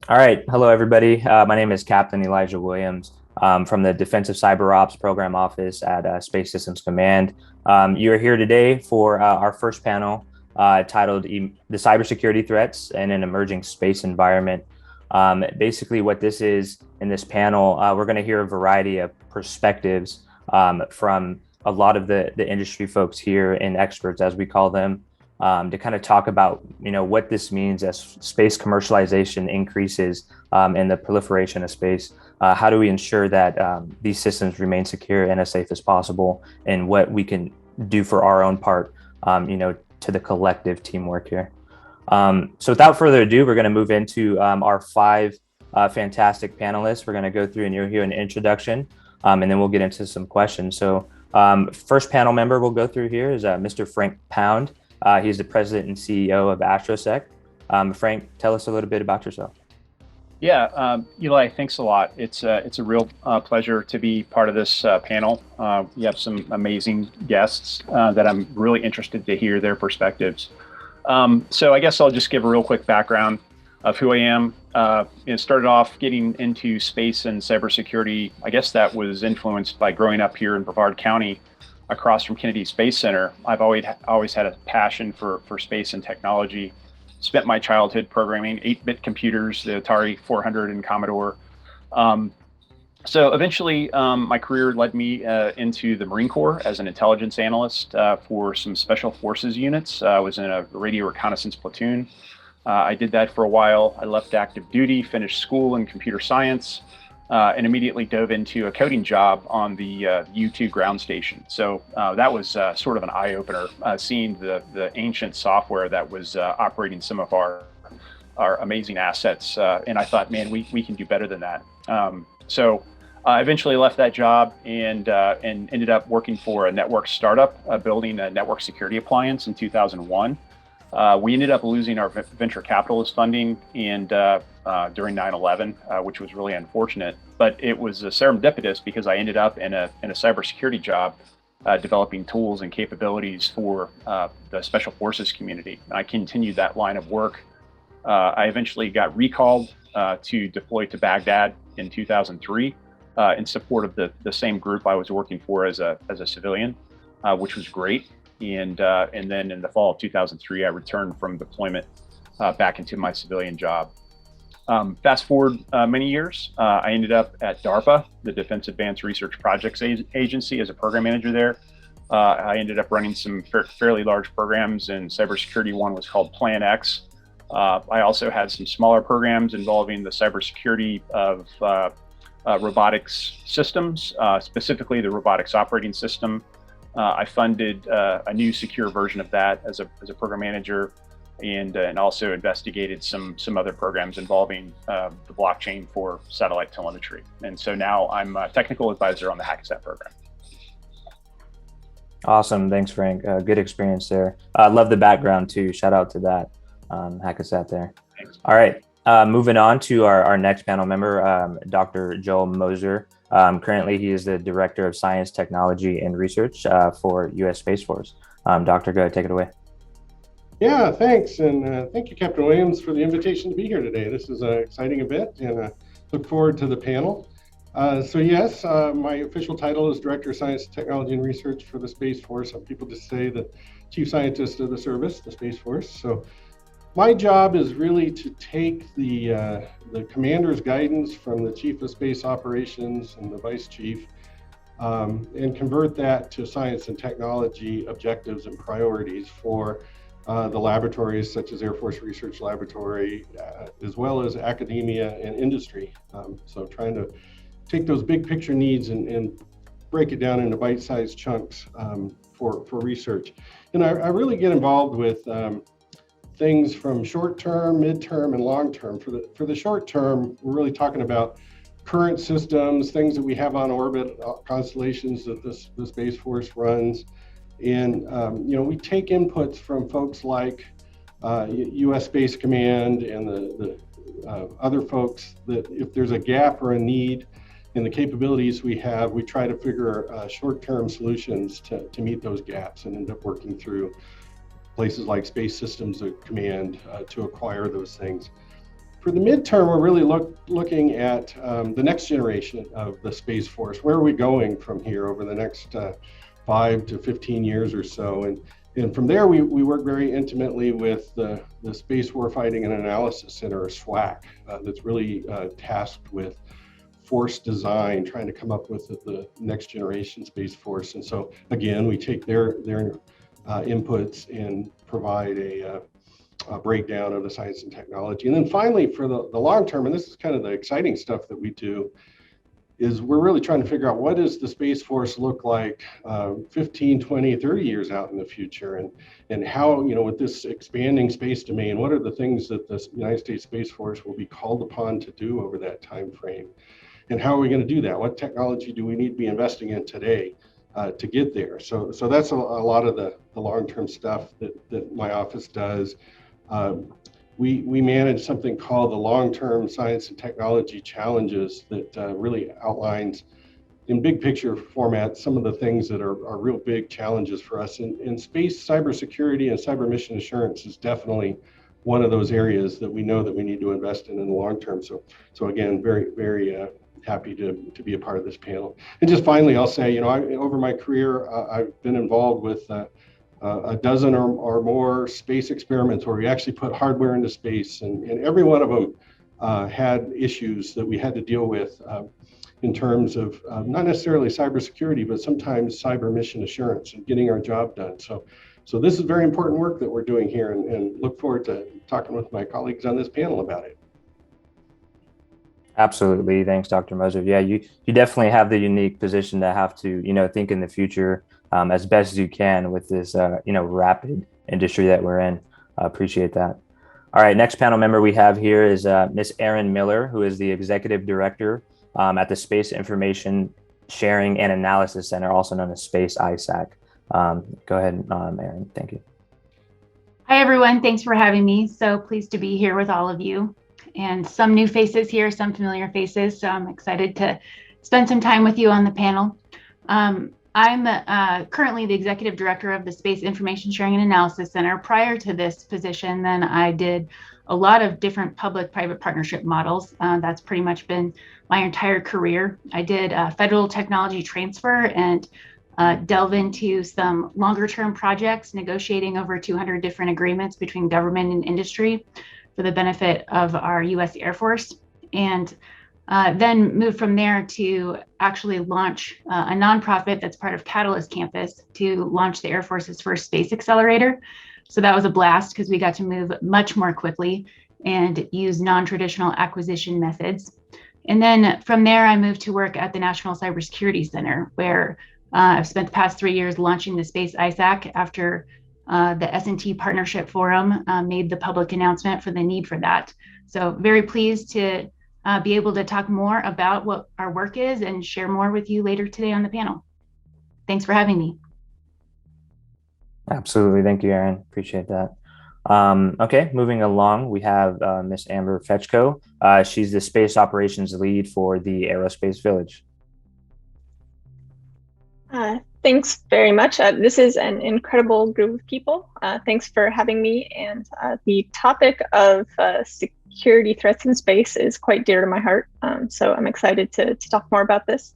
All right. Hello, everybody. My name is Captain Elijah Williams from the Defensive Cyber Ops Program Office at Space Systems Command. You are here today for our first panel titled The Cybersecurity Threats in an Emerging Space Environment. Basically, what this is in this panel, we're going to hear a variety of perspectives from a lot of the industry folks here and experts, as we call them, to kind of talk about what this means as space commercialization increases and the proliferation of space. How do we ensure that these systems remain secure and as safe as possible, and what we can do for our own part, to the collective teamwork here. So without further ado, we're going to move into our five fantastic panelists. We're going to go through and you'll hear an introduction, and then we'll get into some questions. So first panel member we'll go through here is Mr. Frank Pound. He's the president and CEO of AstroSec. Frank, tell us a little bit about yourself. Yeah, Eli, thanks a lot. It's a real pleasure to be part of this panel. We have some amazing guests that I'm really interested to hear their perspectives. So I guess I'll just give a real quick background of who I am. Started off getting into space and cybersecurity. I guess that was influenced by growing up here in Brevard County, across from Kennedy Space Center. I've always had a passion for space and technology. Spent my childhood programming 8-bit computers, the Atari 400 and Commodore. So eventually, my career led me into the Marine Corps as an intelligence analyst for some special forces units. I was in a radio reconnaissance platoon. I did that for a while. I left active duty, finished school in computer science, and immediately dove into a coding job on the U-2 ground station. So that was sort of an eye-opener, seeing the ancient software that was operating some of our amazing assets. And I thought, man, we can do better than that. So I eventually left that job and ended up working for a network startup, building a network security appliance in 2001. We ended up losing our venture capitalist funding and during 9/11, which was really unfortunate. But it was serendipitous because I ended up in a cybersecurity job developing tools and capabilities for the special forces community. I continued that line of work. I eventually got recalled to deploy to Baghdad in 2003 in support of the same group I was working for as a civilian, which was great. And then in the fall of 2003, I returned from deployment back into my civilian job. Fast forward many years, I ended up at DARPA, the Defense Advanced Research Projects Agency, as a program manager there. I ended up running some fairly large programs, and cybersecurity one was called Plan X. I also had some smaller programs involving the cybersecurity of robotics systems, specifically the robotics operating system. I funded a new secure version of that as a program manager, and also investigated some other programs involving the blockchain for satellite telemetry. And so now I'm a technical advisor on the HAS2 program. Awesome. Thanks, Frank. Good experience there. I love the background too. Shout out to that Hackassat there. Thanks. All right. Moving on to our next panel member, Dr. Joel Moser. Currently, he is the Director of Science, Technology, and Research for U.S. Space Force. Doctor, go ahead, take it away. Yeah, thanks. And thank you, Captain Williams, for the invitation to be here today. This is an exciting event, and I look forward to the panel. So yes, my official title is Director of Science, Technology, and Research for the Space Force. Some people just say the Chief Scientist of the service, the Space Force. So my job is really to take the commander's guidance from the Chief of Space Operations and the Vice Chief and convert that to science and technology objectives and priorities for the laboratories such as Air Force Research Laboratory, as well as academia and industry. So trying to take those big picture needs and break it down into bite-sized chunks for research. And I really get involved with things from short-term, mid-term, and long-term. For the short-term, we're really talking about current systems, things that we have on orbit, constellations that the Space Force runs. And we take inputs from folks like U.S. Space Command and the other folks that if there's a gap or a need in the capabilities we have, we try to figure short-term solutions to meet those gaps and end up working through places like Space Systems Command to acquire those things. For the midterm, we're really looking at the next generation of the Space Force. Where are we going from here over the next 5 to 15 years or so? And from there, we work very intimately with the Space Warfighting and Analysis Center, or SWAC, that's really tasked with force design, trying to come up with the next generation Space Force. And so, again, we take their inputs and provide a breakdown of the science and technology. And then finally, for the long term, and this is kind of the exciting stuff that we do, is we're really trying to figure out what does the Space Force look like 15, 20, 30 years out in the future, and how, with this expanding space domain, what are the things that the United States Space Force will be called upon to do over that time frame? And how are we going to do that? What technology do we need to be investing in today to get there? So that's a lot of the long-term stuff that my office does. We manage something called the long-term science and technology challenges that really outlines in big picture format some of the things that are real big challenges for us. In space, cybersecurity and cyber mission assurance is definitely one of those areas that we know that we need to invest in the long term. So again, very, very happy to be a part of this panel. And just finally, I'll say, over my career, I've been involved with a dozen or more space experiments where we actually put hardware into space, and every one of them had issues that we had to deal with in terms of not necessarily cybersecurity, but sometimes cyber mission assurance and getting our job done. So this is very important work that we're doing here, and look forward to talking with my colleagues on this panel about it. Absolutely. Thanks, Dr. Moser. Yeah, you definitely have the unique position to have to, think in the future as best as you can with this, rapid industry that we're in. Appreciate that. All right, next panel member we have here is Ms. Erin Miller, who is the Executive Director at the Space Information Sharing and Analysis Center, also known as Space ISAC. Go ahead, Erin. Thank you. Hi, everyone. Thanks for having me. So pleased to be here with all of you. And some new faces here, some familiar faces. So I'm excited to spend some time with you on the panel. I'm currently the Executive Director of the Space Information Sharing and Analysis Center. Prior to this position, then I did a lot of different public-private partnership models. That's pretty much been my entire career. I did federal technology transfer and delve into some longer-term projects, negotiating over 200 different agreements between government and industry for the benefit of our U.S. Air Force, and then moved from there to actually launch a nonprofit that's part of Catalyst Campus to launch the Air Force's first space accelerator. So that was a blast because we got to move much more quickly and use non-traditional acquisition methods. And then from there, I moved to work at the National Cybersecurity Center, where I've spent the past 3 years launching the Space ISAC after the S&T Partnership Forum made the public announcement for the need for that. So very pleased to be able to talk more about what our work is and share more with you later today on the panel. Thanks for having me. Absolutely. Thank you, Erin. Appreciate that. Okay, moving along, we have Ms. Amber Fechko. She's the Space Operations Lead for the Aerospace Village. Thanks very much. This is an incredible group of people. Thanks for having me. And the topic of security threats in space is quite dear to my heart. So I'm excited to talk more about this.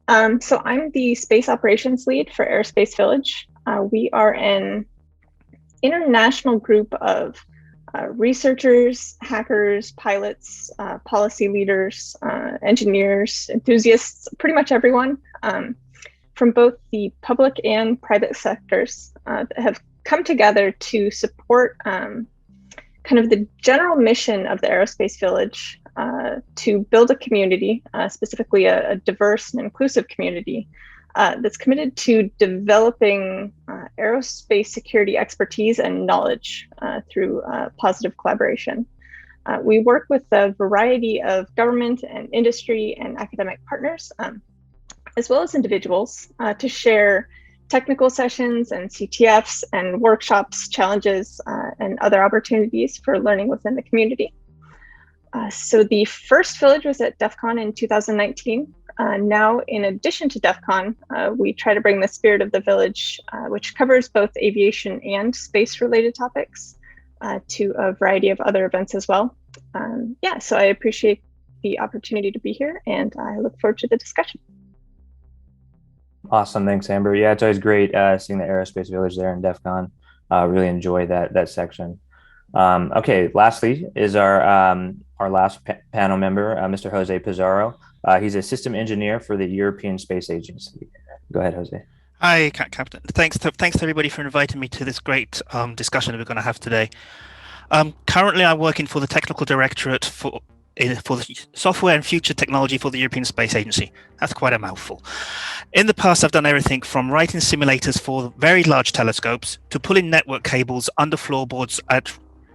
So I'm the Space Operations Lead for Aerospace Village. We are an international group of researchers, hackers, pilots, policy leaders, engineers, enthusiasts, pretty much everyone. From both the public and private sectors that have come together to support kind of the general mission of the Aerospace Village to build a community, specifically a diverse and inclusive community that's committed to developing aerospace security expertise and knowledge through positive collaboration. We work with a variety of government and industry and academic partners, as well as individuals, to share technical sessions and CTFs and workshops, challenges, and other opportunities for learning within the community. So the first village was at DEF CON in 2019. Now, in addition to DEF CON, we try to bring the spirit of the village, which covers both aviation and space-related topics, to a variety of other events as well. yeah, so I appreciate the opportunity to be here, and I look forward to the discussion. Awesome. Thanks, Amber. Yeah, it's always great seeing the aerospace village there in DEF CON. Really enjoy that section. Okay, lastly is our last panel member, Mr. José Pizarro. He's a system engineer for the European Space Agency. Go ahead, José. Hi, Captain. Thanks to everybody for inviting me to this great discussion that we're going to have today. Currently, I'm working for the Technical Directorate for the Software and Future Technology for the European Space Agency. That's quite a mouthful. In the past, I've done everything from writing simulators for very large telescopes to pulling network cables under floorboards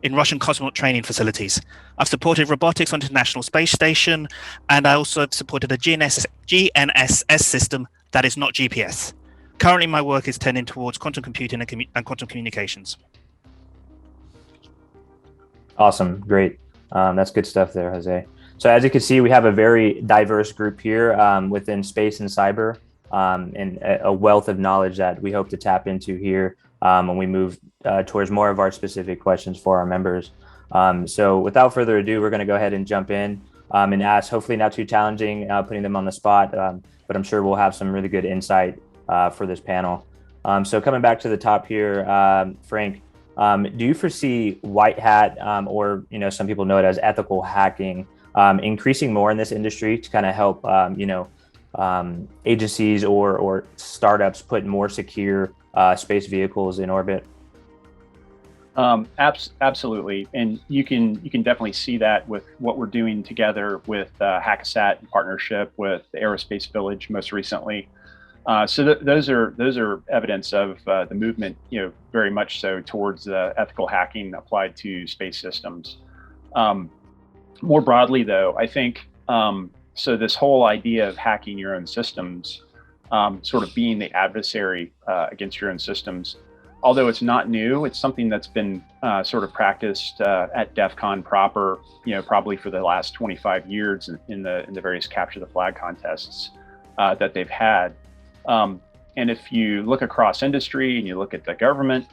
in Russian cosmonaut training facilities. I've supported robotics on the International Space Station, and I also have supported a GNSS system that is not GPS. Currently, my work is tending towards quantum computing and quantum communications. Awesome. Great. That's good stuff there, Jose. So as you can see, we have a very diverse group here within space and cyber, and a wealth of knowledge that we hope to tap into here when we move towards more of our specific questions for our members. So without further ado, we're going to go ahead and jump in and ask, hopefully not too challenging, putting them on the spot, but I'm sure we'll have some really good insight for this panel. So coming back to the top here, Frank, do you foresee white hat, or some people know it as ethical hacking, increasing more in this industry to kind of help agencies or startups put more secure space vehicles in orbit? Absolutely, and you can definitely see that with what we're doing together with HAS2 in partnership with the Aerospace Village most recently. So those are evidence of the movement, very much so towards ethical hacking applied to space systems. More broadly, though, I think so. This whole idea of hacking your own systems, sort of being the adversary against your own systems, although it's not new, it's something that's been sort of practiced at DEF CON proper, probably for the last 25 years in the various capture the flag contests that they've had. And if you look across industry and you look at the government,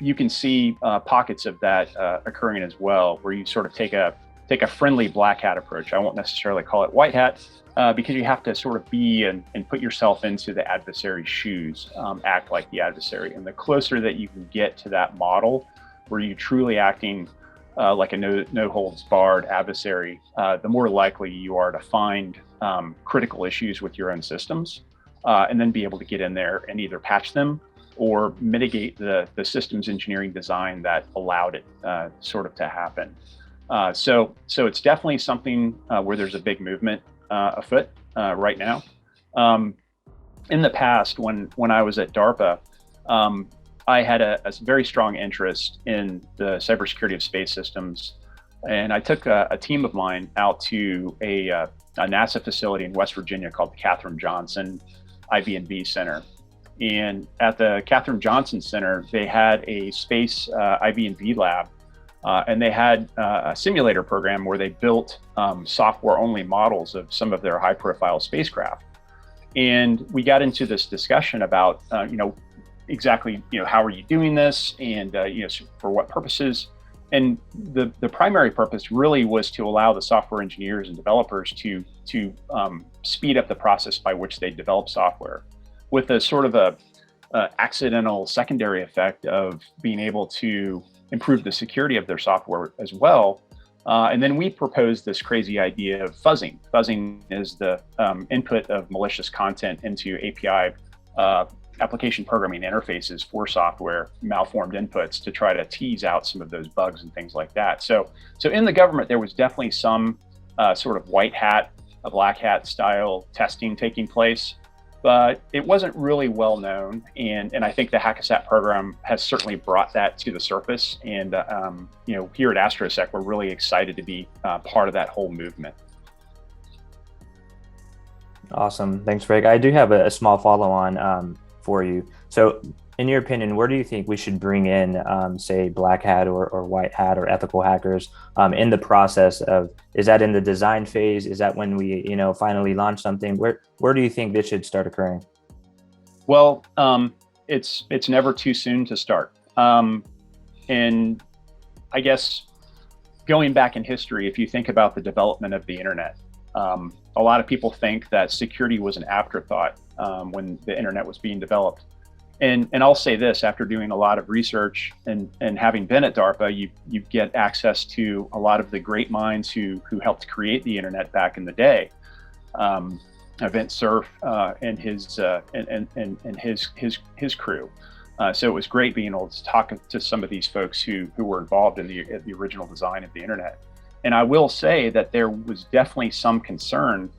you can see pockets of that occurring as well, where you sort of take a friendly black hat approach. I won't necessarily call it white hat, because you have to sort of be and put yourself into the adversary's shoes, act like the adversary. And the closer that you can get to that model, where you're truly acting like a no holds barred adversary, the more likely you are to find critical issues with your own systems. And then be able to get in there and either patch them or mitigate the systems engineering design that allowed it sort of to happen. So it's definitely something where there's a big movement afoot right now. In the past, when I was at DARPA, I had a very strong interest in the cybersecurity of space systems. And I took a team of mine out to a NASA facility in West Virginia called the Katherine Johnson IB&V Center. And at the Katherine Johnson Center, they had a space IB&V lab, and they had a simulator program where they built software-only models of some of their high-profile spacecraft. And we got into this discussion about, exactly, how are you doing this, and for what purposes? And the primary purpose really was to allow the software engineers and developers to speed up the process by which they develop software, with a sort of a accidental secondary effect of being able to improve the security of their software as well. And then we proposed this crazy idea of fuzzing. Fuzzing is the input of malicious content into API application programming interfaces for software, malformed inputs, to try to tease out some of those bugs and things like that. So in the government, there was definitely some sort of white hat, a black hat style testing taking place, but it wasn't really well known. And I think the HAS2 program has certainly brought that to the surface. And here at AstroSec, we're really excited to be part of that whole movement. Awesome. Thanks, Frank. I do have a small follow-on for you. So in your opinion, where do you think we should bring in, say, black hat or white hat or ethical hackers in the process of, is that in the design phase? Is that when we, finally launch something? Where do you think this should start occurring? Well, it's never too soon to start. And I guess going back in history, if you think about the development of the internet, a lot of people think that security was an afterthought when the internet was being developed. And I'll say this, after doing a lot of research and having been at DARPA, you get access to a lot of the great minds who helped create the internet back in the day. Vint Cerf and his crew. So it was great being able to talk to some of these folks who were involved in the original design of the internet. And I will say that there was definitely some concern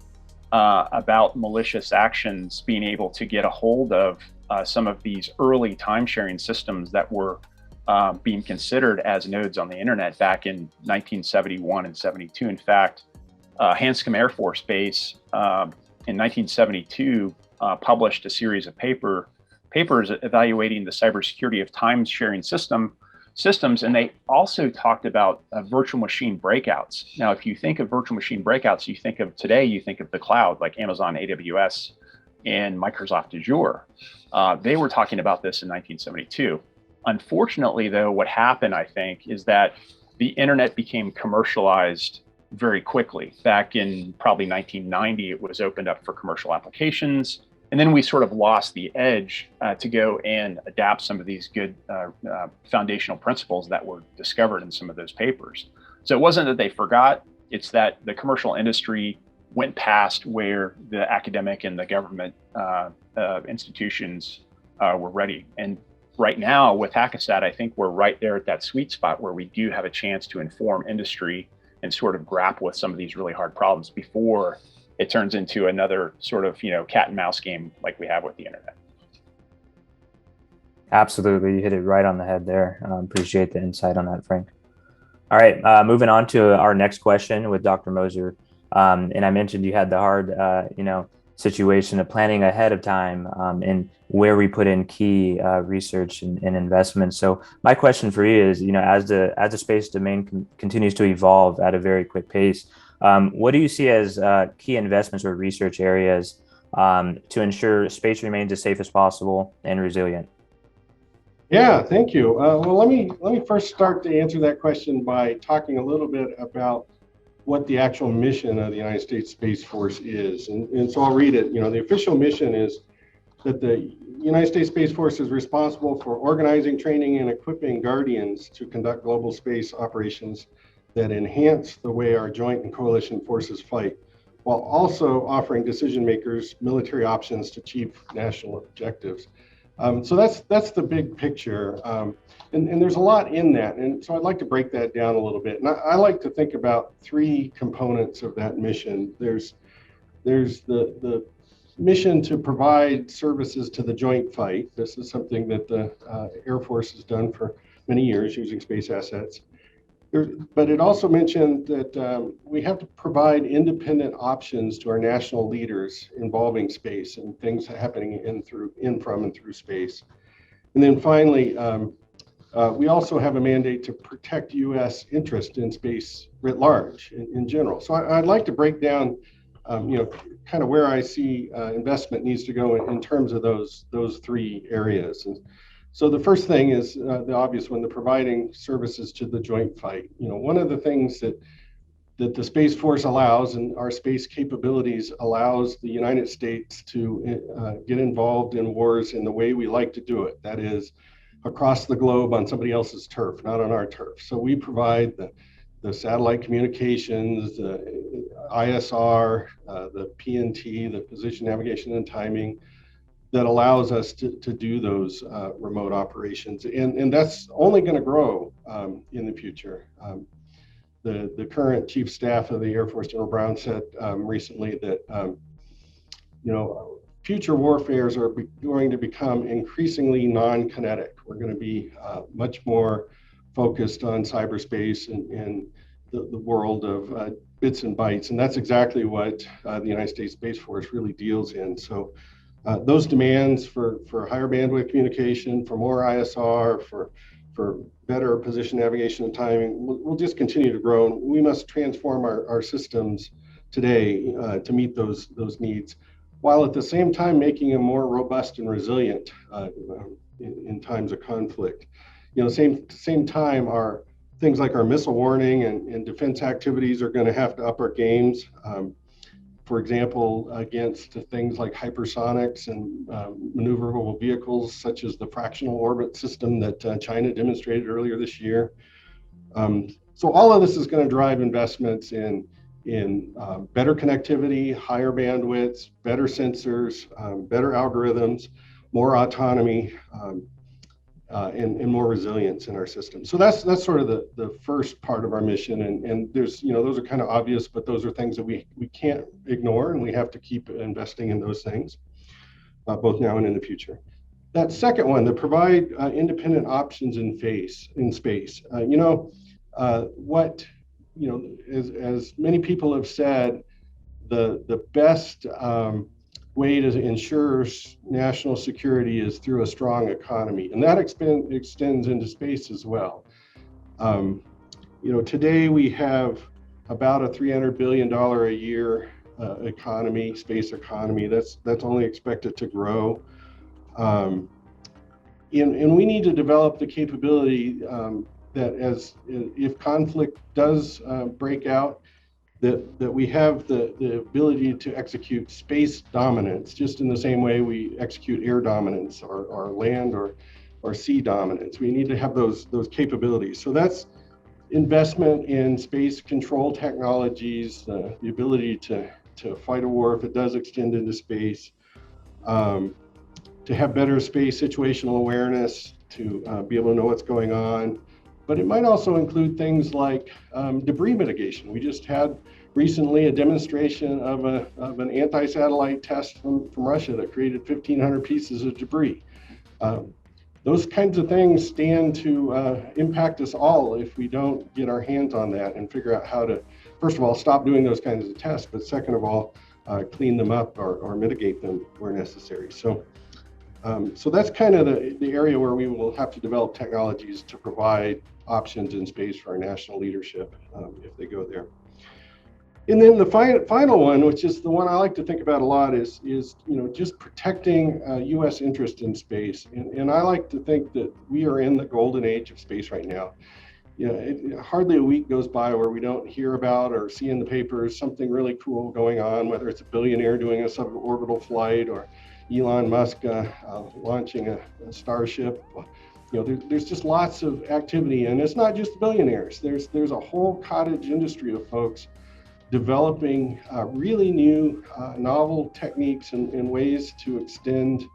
about malicious actions being able to get a hold of some of these early time-sharing systems that were being considered as nodes on the internet back in 1971 and 72. In fact, Hanscom Air Force Base in 1972 published a series of papers evaluating the cybersecurity of time-sharing systems, and they also talked about virtual machine breakouts. Now, if you think of virtual machine breakouts, you think of the cloud, like Amazon AWS and Microsoft Azure. They were talking about this in 1972. Unfortunately, though, what happened, I think, is that the internet became commercialized very quickly. Back in probably 1990, it was opened up for commercial applications. And then we sort of lost the edge to go and adapt some of these good foundational principles that were discovered in some of those papers. So it wasn't that they forgot, it's that the commercial industry went past where the academic and the government institutions were ready. And right now with Hackasat, I think we're right there at that sweet spot where we do have a chance to inform industry and sort of grapple with some of these really hard problems before it turns into another sort of, cat and mouse game like we have with the internet. Absolutely. You hit it right on the head there. Appreciate the insight on that, Frank. All right, moving on to our next question with Dr. Moser. And I mentioned you had the hard, situation of planning ahead of time and where we put in key research and investments. So my question for you is, as the space domain continues to evolve at a very quick pace, what do you see as key investments or research areas to ensure space remains as safe as possible and resilient? Yeah, thank you. Well, let me first start to answer that question by talking a little bit about what the actual mission of the United States Space Force is. And so I'll read it. The official mission is that the United States Space Force is responsible for organizing, training, and equipping Guardians to conduct global space operations that enhance the way our joint and coalition forces fight, while also offering decision makers military options to achieve national objectives. So that's the big picture. And there's a lot in that. And so I'd like to break that down a little bit. And I like to think about three components of that mission. There's the mission to provide services to the joint fight. This is something that the Air Force has done for many years using space assets. But it also mentioned that we have to provide independent options to our national leaders involving space and things happening in, from, and through space. And then finally, we also have a mandate to protect U.S. interest in space writ large in general. So I'd like to break down, kind of where I see investment needs to go in terms of those three areas. And so the first thing is the obvious one, the providing services to the joint fight. One of the things that the Space Force allows, and our space capabilities allows the United States to get involved in wars in the way we like to do it. That is across the globe on somebody else's turf, not on our turf. So we provide the satellite communications, the ISR, the PNT, the position, navigation, and timing, that allows us to do those remote operations. And that's only going to grow in the future. The current chief staff of the Air Force, General Brown, said recently that, future warfares are going to become increasingly non-kinetic. We're going to be much more focused on cyberspace and the world of bits and bytes. And that's exactly what the United States Space Force really deals in. So those demands for higher bandwidth communication, for more ISR, for better position, navigation, and timing will just continue to grow. And we must transform our systems today to meet those needs, while at the same time making them more robust and resilient in times of conflict. Same time, our things like our missile warning and defense activities are going to have to up our games. For example, against things like hypersonics and maneuverable vehicles, such as the fractional orbit system that China demonstrated earlier this year. So all of this is going to drive investments in better connectivity, higher bandwidths, better sensors, better algorithms, more autonomy, and more resilience in our system. So that's sort of the first part of our mission. And there's, those are kind of obvious, but those are things that we can't ignore, and we have to keep investing in those things, both now and in the future. That second one, to provide independent options in space. As many people have said, the best way to ensure national security is through a strong economy, and that extends into space as well. Today we have about a $300 billion a year economy, space economy. That's only expected to grow. And we need to develop the capability that if conflict does break out, that we have the ability to execute space dominance, just in the same way we execute air dominance or land or sea dominance. We need to have those capabilities. So that's investment in space control technologies, the ability to fight a war if it does extend into space, to have better space situational awareness, to be able to know what's going on. But it might also include things like debris mitigation. We just had recently a demonstration of an anti-satellite test from Russia that created 1,500 pieces of debris. Those kinds of things stand to impact us all if we don't get our hands on that and figure out how to, first of all, stop doing those kinds of tests, but second of all, clean them up or mitigate them where necessary. So that's kind of the area where we will have to develop technologies to provide options in space for our national leadership if they go there. And then the final one, which is the one I like to think about a lot, is just protecting U.S. interest in space. And I like to think that we are in the golden age of space right now. Hardly a week goes by where we don't hear about or see in the papers something really cool going on, whether it's a billionaire doing a suborbital flight or Elon Musk launching a Starship. There's just lots of activity, and it's not just billionaires. There's a whole cottage industry of folks developing really new, novel techniques and ways to extend,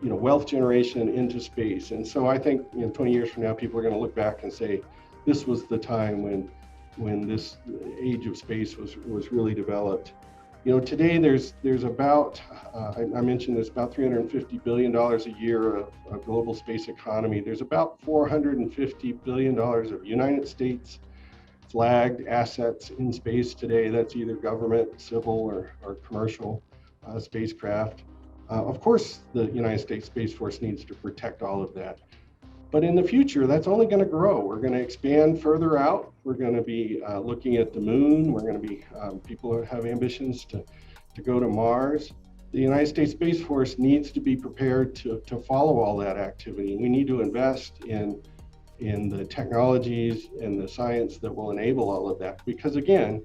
wealth generation into space. And so I think 20 years from now, people are going to look back and say, this was the time when this age of space was really developed. Today there's about, I mentioned there's about $350 billion a year of global space economy. There's about $450 billion of United States flagged assets in space today. That's either government, civil, or commercial spacecraft. Of course, the United States Space Force needs to protect all of that. But in the future, that's only going to grow. We're going to expand further out. We're going to be looking at the moon. We're going to be, people who have ambitions to go to Mars. The United States Space Force needs to be prepared to follow all that activity. We need to invest in the technologies and the science that will enable all of that. Because again,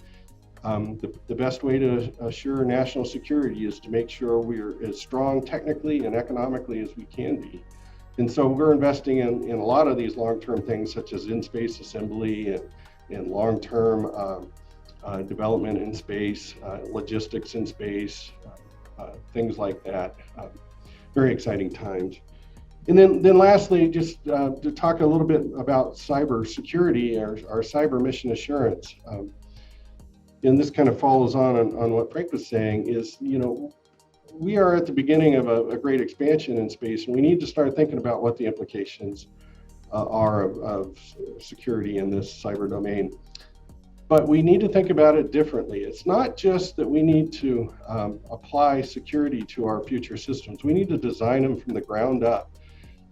the best way to assure national security is to make sure we're as strong technically and economically as we can be. And so we're investing in a lot of these long-term things, such as in-space assembly and long-term development in space, logistics in space, things like that. Very exciting times. And then lastly, just to talk a little bit about cybersecurity, our cyber mission assurance. And this kind of follows on what Frank was saying, is, we are at the beginning of a great expansion in space, and we need to start thinking about what the implications are of security in this cyber domain. But we need to think about it differently. It's not just that we need to apply security to our future systems. We need to design them from the ground up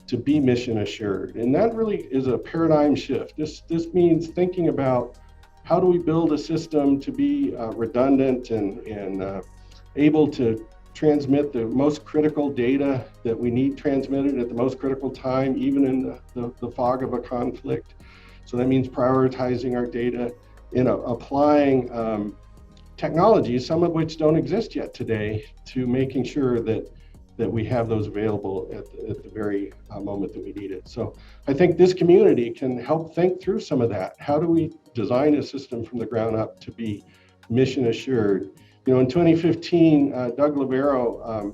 to be mission assured. And that really is a paradigm shift. This means thinking about how do we build a system to be redundant and able to transmit the most critical data that we need transmitted at the most critical time, even in the fog of a conflict. So that means prioritizing our data, applying technologies, some of which don't exist yet today, to making sure that we have those available at the very moment that we need it. So I think this community can help think through some of that. How do we design a system from the ground up to be mission assured? In 2015, Doug Lavero,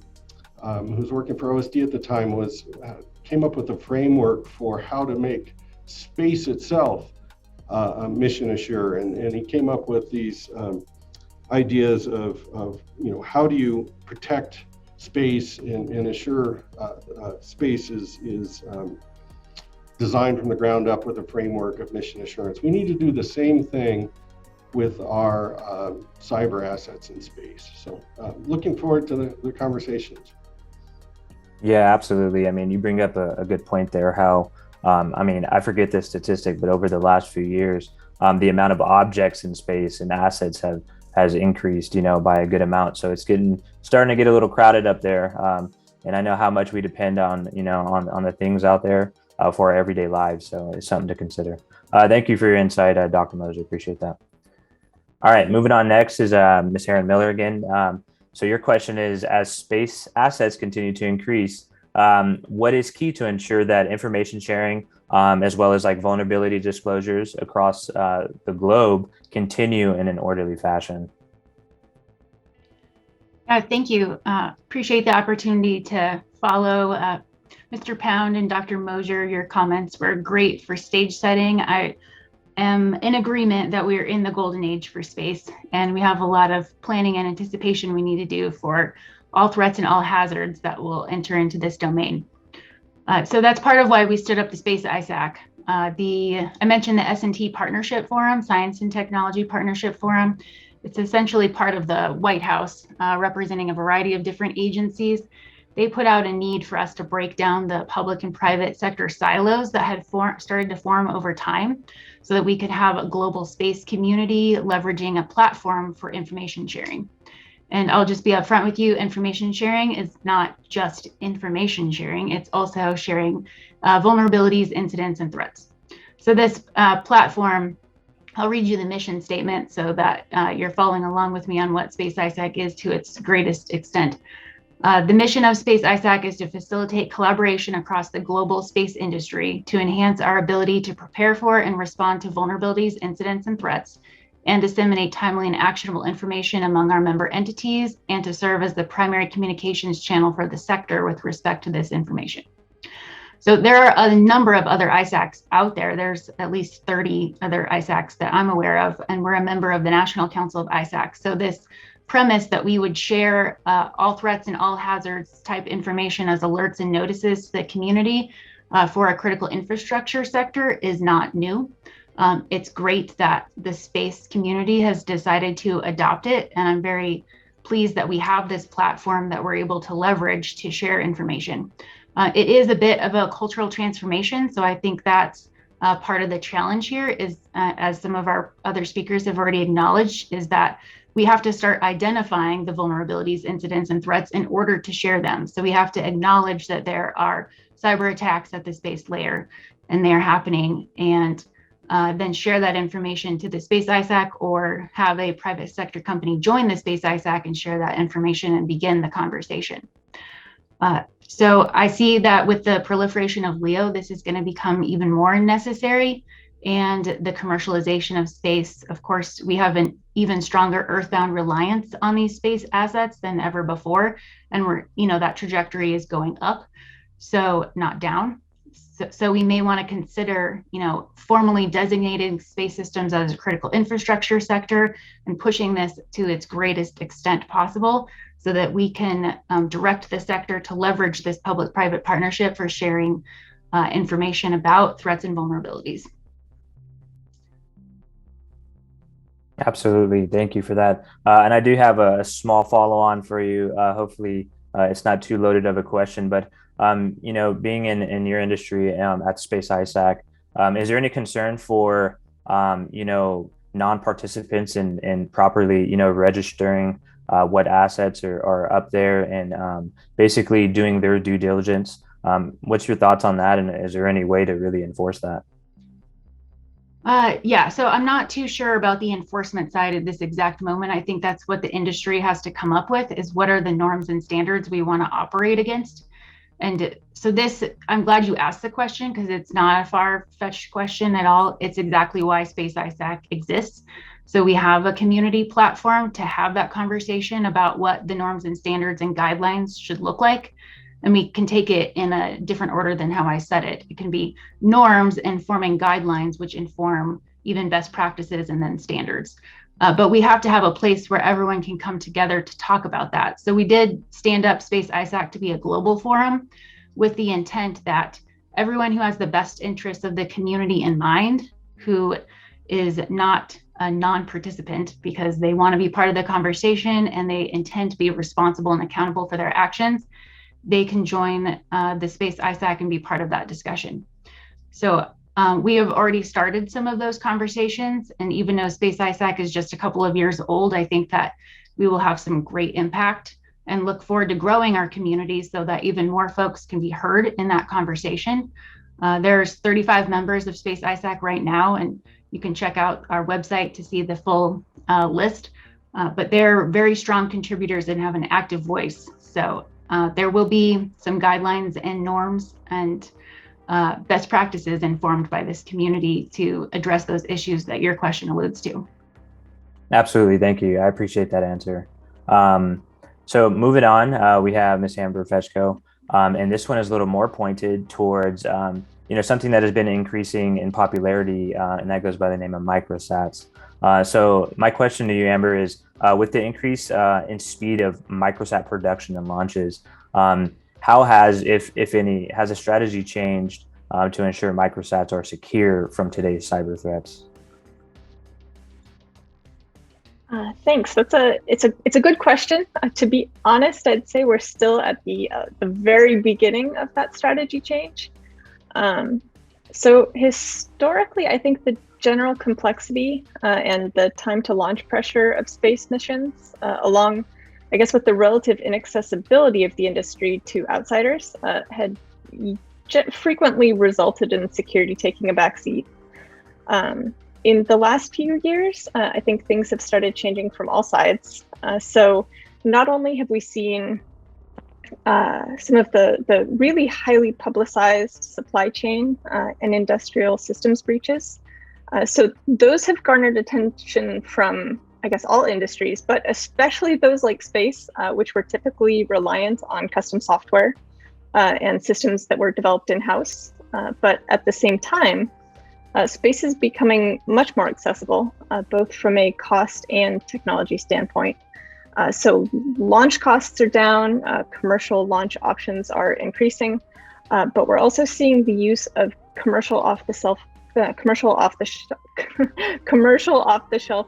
who's working for OSD at the time, came up with a framework for how to make space itself mission assured, and he came up with these ideas of how do you protect space and assure space is designed from the ground up with a framework of mission assurance. We need to do the same thing with our cyber assets in space. So looking forward to the conversations. Yeah, absolutely. I mean, you bring up a good point there, how, I mean, I forget the statistic, but over the last few years, the amount of objects in space and assets has increased, by a good amount. So it's starting to get a little crowded up there. And I know how much we depend on, on the things out there for our everyday lives. So it's something to consider. Thank you for your insight, Dr. Moser. Appreciate that. All right, moving on next is Ms. Heron Miller again. So your question is, as space assets continue to increase, what is key to ensure that information sharing, as well as like vulnerability disclosures across the globe, continue in an orderly fashion? Thank you. Appreciate the opportunity to follow Mr. Pound and Dr. Moser. Your comments were great for stage setting. I am in agreement that we are in the golden age for space, and we have a lot of planning and anticipation we need to do for all threats and all hazards that will enter into this domain. So that's part of why we stood up the Space ISAC. I mentioned the S&T Partnership Forum, Science and Technology Partnership Forum. It's essentially part of the White House, representing a variety of different agencies. They put out a need for us to break down the public and private sector silos that had started to form over time, so that we could have a global space community leveraging a platform for information sharing. And I'll just be upfront with you, information sharing is not just information sharing, it's also sharing vulnerabilities, incidents, and threats. So this platform, I'll read you the mission statement so that you're following along with me on what Space ISAC is to its greatest extent. The mission of Space ISAC is to facilitate collaboration across the global space industry to enhance our ability to prepare for and respond to vulnerabilities, incidents, and threats, and disseminate timely and actionable information among our member entities, and to serve as the primary communications channel for the sector with respect to this information. So there are a number of other ISACs out there. There's at least 30 other ISACs that I'm aware of, and we're a member of the National Council of ISACs. So this premise that we would share all threats and all hazards type information as alerts and notices to the community for a critical infrastructure sector is not new. It's great that the space community has decided to adopt it, and I'm very pleased that we have this platform that we're able to leverage to share information. It is a bit of a cultural transformation, so I think that's part of the challenge here is, as some of our other speakers have already acknowledged, is that we have to start identifying the vulnerabilities, incidents, and threats in order to share them. So we have to acknowledge that there are cyber attacks at the space layer and they're happening, and then share that information to the Space ISAC, or have a private sector company join the Space ISAC and share that information and begin the conversation. So I see that with the proliferation of LEO, this is going to become even more necessary. And the commercialization of space, of course, we have an even stronger earthbound reliance on these space assets than ever before. And that trajectory is going up, so not down. So we may want to consider, formally designating space systems as a critical infrastructure sector and pushing this to its greatest extent possible, so that we can direct the sector to leverage this public-private partnership for sharing information about threats and vulnerabilities. Absolutely. Thank you for that. And I do have a small follow-on for you. Hopefully it's not too loaded of a question, but being in your industry at Space ISAC, is there any concern for non-participants in properly registering what assets are up there and basically doing their due diligence. What's your thoughts on that? And is there any way to really enforce that? Yeah, so I'm not too sure about the enforcement side at this exact moment. I think that's what the industry has to come up with, is what are the norms and standards we want to operate against. And so this, I'm glad you asked the question, because it's not a far-fetched question at all. It's exactly why Space ISAC exists. So we have a community platform to have that conversation about what the norms and standards and guidelines should look like. And we can take it in a different order than how I said it. It can be norms informing guidelines, which inform even best practices and then standards. But we have to have a place where everyone can come together to talk about that. So we did stand up Space ISAC to be a global forum with the intent that everyone who has the best interests of the community in mind, who is not a non-participant because they want to be part of the conversation and they intend to be responsible and accountable for their actions, they can join the Space ISAC and be part of that discussion. So we have already started some of those conversations. And even though Space ISAC is just a couple of years old, I think that we will have some great impact and look forward to growing our community so that even more folks can be heard in that conversation. There's 35 members of Space ISAC right now, and you can check out our website to see the full list. But they're very strong contributors and have an active voice. So there will be some guidelines and norms and best practices informed by this community to address those issues that your question alludes to. Absolutely. Thank you. I appreciate that answer. So moving on, we have Ms. Amber Fechko, and this one is a little more pointed towards something that has been increasing in popularity, and that goes by the name of microsats. So my question to you, Amber, is with the increase in speed of microsat production and launches, how has, if any, has a strategy changed to ensure microsats are secure from today's cyber threats? Thanks. It's a good question. To be honest, I'd say we're still at the very beginning of that strategy change. So historically, I think the general complexity and the time to launch pressure of space missions, along, I guess, with the relative inaccessibility of the industry to outsiders, had frequently resulted in security taking a backseat. In the last few years, I think things have started changing from all sides. So not only have we seen some of the really highly publicized supply chain and industrial systems breaches. So those have garnered attention from, I guess, all industries, but especially those like space, which were typically reliant on custom software and systems that were developed in-house. But at the same time, space is becoming much more accessible, both from a cost and technology standpoint. So launch costs are down, commercial launch options are increasing, but we're also seeing the use of commercial off-the-shelf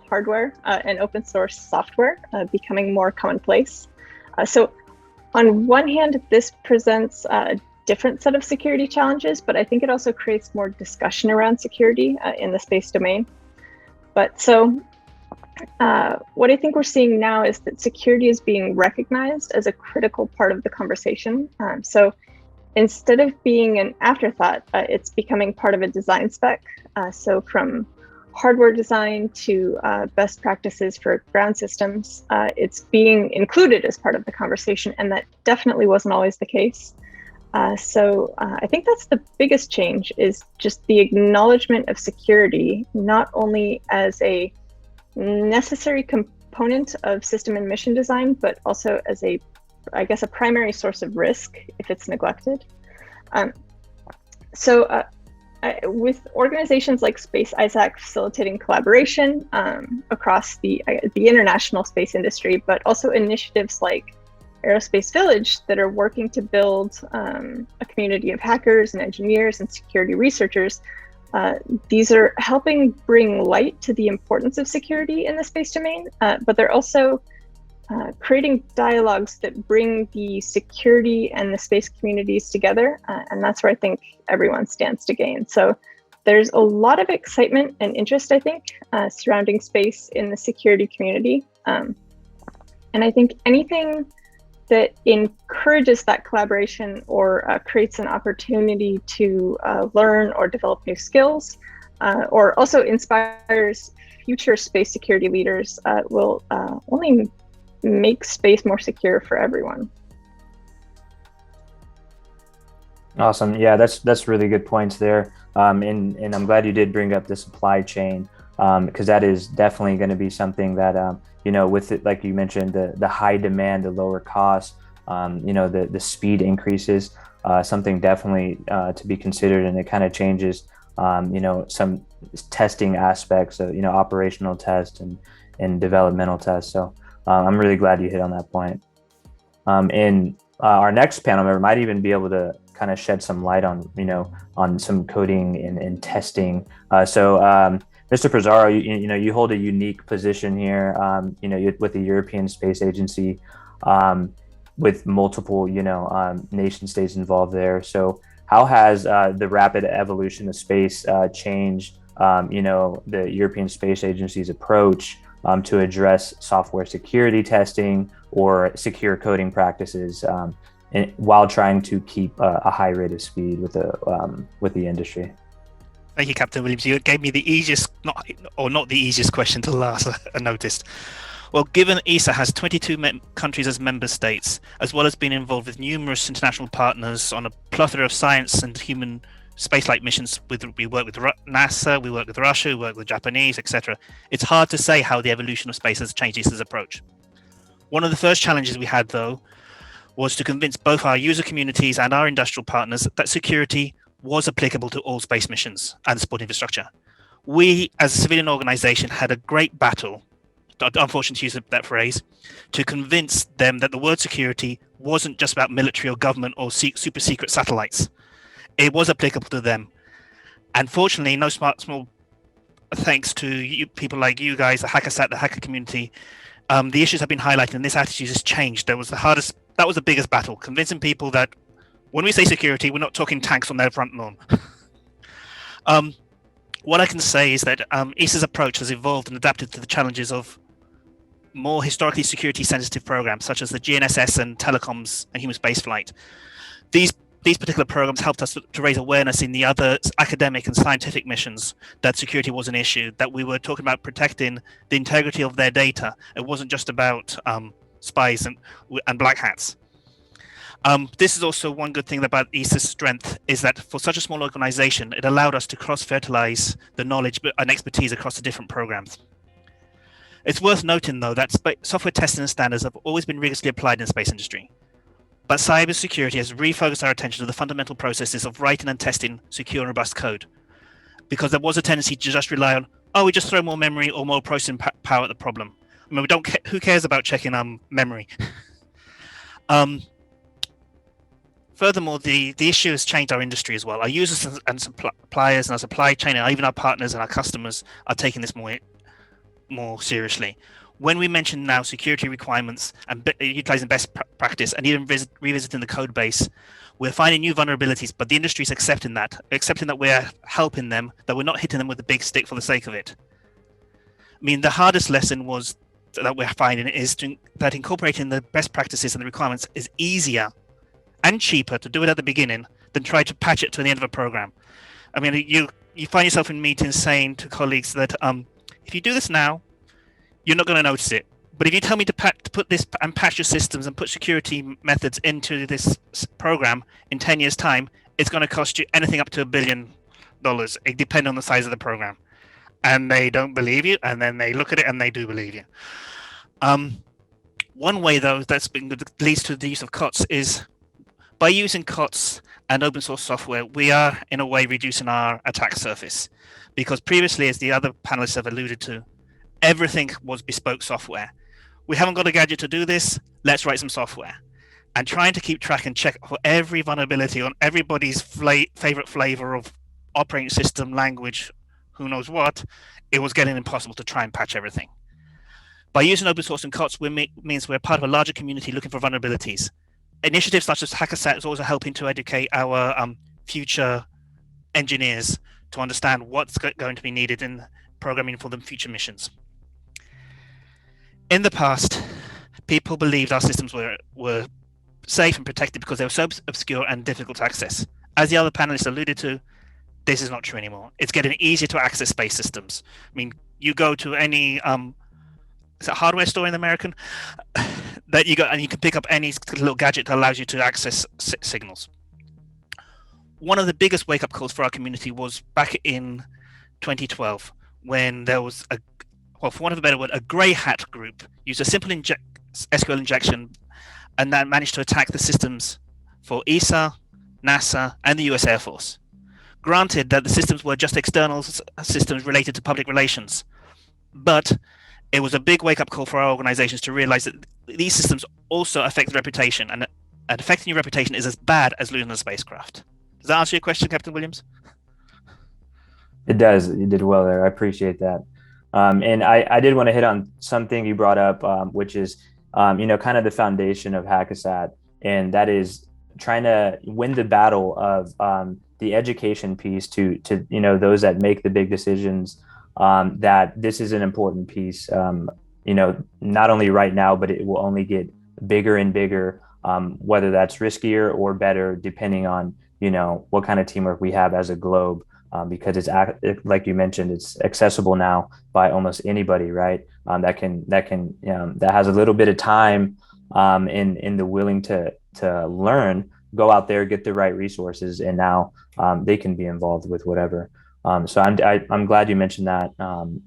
hardware and open source software becoming more commonplace. So on one hand, this presents a different set of security challenges, but I think it also creates more discussion around security in the space domain. But so what I think we're seeing now is that security is being recognized as a critical part of the conversation. So instead of being an afterthought, it's becoming part of a design spec. So from hardware design to best practices for ground systems, it's being included as part of the conversation, and that definitely wasn't always the case. So I think that's the biggest change, is just the acknowledgement of security, not only as a necessary component of system and mission design, but also as a, I guess, a primary source of risk if it's neglected. With organizations like Space ISAC facilitating collaboration across the international space industry, but also initiatives like Aerospace Village that are working to build a community of hackers and engineers and security researchers. These are helping bring light to the importance of security in the space domain, but they're also creating dialogues that bring the security and the space communities together. And that's where I think everyone stands to gain. So there's a lot of excitement and interest, I think, surrounding space in the security community. And I think anything that encourages that collaboration or creates an opportunity to learn or develop new skills, or also inspires future space security leaders will only make space more secure for everyone. Awesome. Yeah, that's really good points there. And I'm glad you did bring up the supply chain, because that is definitely going to be something that with it, like you mentioned, the high demand, the lower cost, the speed increases, something definitely to be considered, and it kind of changes some testing aspects of operational tests and developmental tests. So I'm really glad you hit on that point. And our next panel member might even be able to kind of shed some light on some coding and testing. Mr. Pizarro, you hold a unique position here, with the European Space Agency, with multiple, nation states involved there. So how has the rapid evolution of space changed, the European Space Agency's approach to address software security testing or secure coding practices, while trying to keep a high rate of speed with the industry? Thank you, Captain Williams. You gave me the easiest, not the easiest question to last, I noticed. Well, given ESA has 22 countries as member states, as well as being involved with numerous international partners on a plethora of science and human spaceflight missions, we work with NASA, we work with Russia, we work with Japanese, etc. It's hard to say how the evolution of space has changed ESA's approach. One of the first challenges we had, though, was to convince both our user communities and our industrial partners that security was applicable to all space missions and support infrastructure. We, as a civilian organization, had a great battle, unfortunately to use that phrase, to convince them that the word security wasn't just about military or government or super secret satellites. It was applicable to them. And fortunately, no small thanks to people like you guys, the HackerSat, the hacker community, the issues have been highlighted and this attitude has changed. That was the biggest battle, convincing people that when we say security, we're not talking tanks on their front lawn. What I can say is that ESA's approach has evolved and adapted to the challenges of more historically security sensitive programs, such as the GNSS and telecoms and human spaceflight. These particular programs helped us to raise awareness in the other academic and scientific missions that security was an issue, that we were talking about protecting the integrity of their data. It wasn't just about spies and black hats. This is also one good thing about ESA's strength, is that for such a small organization, it allowed us to cross-fertilize the knowledge and expertise across the different programs. It's worth noting, though, that software testing and standards have always been rigorously applied in the space industry. But cybersecurity has refocused our attention to the fundamental processes of writing and testing secure and robust code, because there was a tendency to just rely on, we just throw more memory or more processing power at the problem. I mean, who cares about checking memory? Furthermore, the issue has changed our industry as well. Our users and suppliers and our supply chain, and even our partners and our customers are taking this more seriously. When we mention now security requirements and utilizing best practice and even revisiting the code base, we're finding new vulnerabilities, but the industry is accepting that we're helping them, that we're not hitting them with a big stick for the sake of it. I mean, the hardest lesson that we're finding is that incorporating the best practices and the requirements is easier and cheaper to do it at the beginning than try to patch it to the end of a program. I mean, you find yourself in meetings saying to colleagues that if you do this now, you're not going to notice it. But if you tell me to put this and patch your systems and put security methods into this program in 10 years' time, it's going to cost you anything up to $1 billion. It depends on the size of the program. And they don't believe you, and then they look at it and they do believe you. One way, though, leads to the use of COTS is by using COTS and open source software, we are in a way reducing our attack surface, because previously, as the other panelists have alluded to, everything was bespoke software. We haven't got a gadget to do this, let's write some software. And trying to keep track and check for every vulnerability on everybody's favorite flavor of operating system, language, who knows what, it was getting impossible to try and patch everything. By using open source and COTS, means we're part of a larger community looking for vulnerabilities. Initiatives such as HackerSat is also helping to educate our future engineers to understand what's going to be needed in programming for the future missions. In the past, people believed our systems were safe and protected because they were so obscure and difficult to access. As the other panelists alluded to, this is not true anymore. It's getting easier to access space systems. I mean, you go to any is it a hardware store in American that you go and you can pick up any little gadget that allows you to access signals. One of the biggest wake-up calls for our community was back in 2012 when there was well, for want of a better word, a grey hat group used a simple SQL injection and that managed to attack the systems for ESA, NASA, and the US Air Force. Granted that the systems were just external systems related to public relations, but it was a big wake-up call for our organizations to realize that these systems also affect reputation, and affecting your reputation is as bad as losing a spacecraft. Does that answer your question, Captain Williams? It does. You did well there. I appreciate that. And I did want to hit on something you brought up, which is, kind of the foundation of Hackasat, and that is trying to win the battle of the education piece to those that make the big decisions, that this is an important piece, not only right now, but it will only get bigger and bigger, whether that's riskier or better, depending on, what kind of teamwork we have as a globe. Because it's like you mentioned, it's accessible now by almost anybody, right? That has a little bit of time, in the willing to learn, go out there, get the right resources, and now they can be involved with whatever. So I'm glad you mentioned that,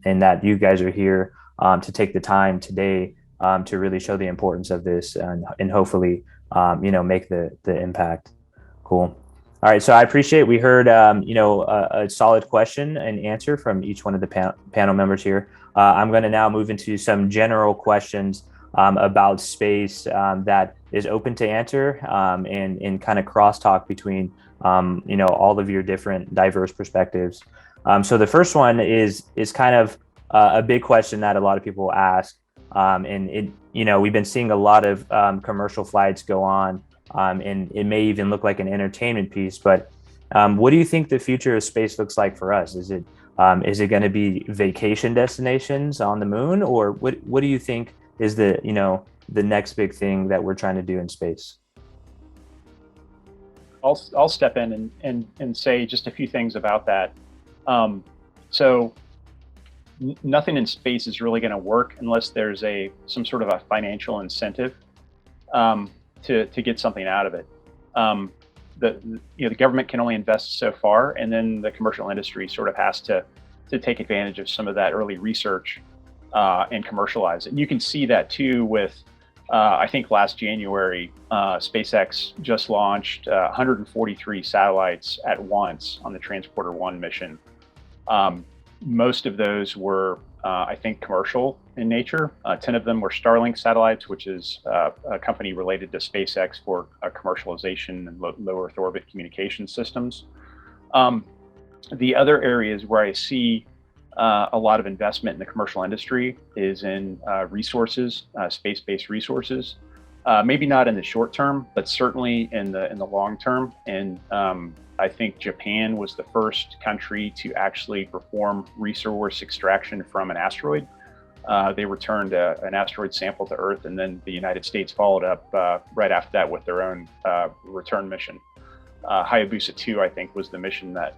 and that you guys are here to take the time today to really show the importance of this and hopefully make the impact. Cool. All right, so I appreciate we heard a solid question and answer from each one of the panel members here. I'm going to now move into some general questions about space that is open to answer, and kind of crosstalk between all of your different diverse perspectives. So the first one is kind of a big question that a lot of people ask, and we've been seeing a lot of commercial flights go on. And it may even look like an entertainment piece, but what do you think the future of space looks like for us? Is it going to be vacation destinations on the moon, or what do you think is the next big thing that we're trying to do in space? I'll step in and say just a few things about that. So nothing in space is really going to work unless there's some sort of a financial incentive to get something out of it. The government can only invest so far, and then the commercial industry sort of has to take advantage of some of that early research and commercialize it. And you can see that too with, I think last January, SpaceX just launched 143 satellites at once on the Transporter-1 mission. Most of those were, I think, commercial in nature. 10 of them were Starlink satellites, which is a company related to SpaceX for commercialization and low Earth orbit communication systems. The other areas where I see a lot of investment in the commercial industry is in resources, space-based resources. Maybe not in the short term, but certainly in the long term. And I think Japan was the first country to actually perform resource extraction from an asteroid. They returned an asteroid sample to Earth, and then the United States followed up right after that with their own return mission. Hayabusa 2, I think, was the mission that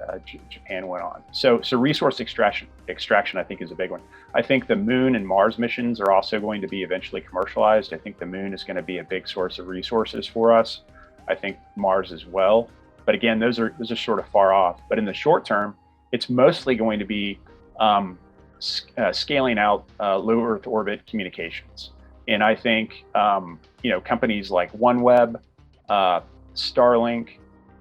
Japan went on. So resource extraction, I think, is a big one. I think the Moon and Mars missions are also going to be eventually commercialized. I think the Moon is going to be a big source of resources for us. I think Mars as well. But again, those are sort of far off. But in the short term, it's mostly going to be scaling out low Earth orbit communications. And I think companies like OneWeb, Starlink,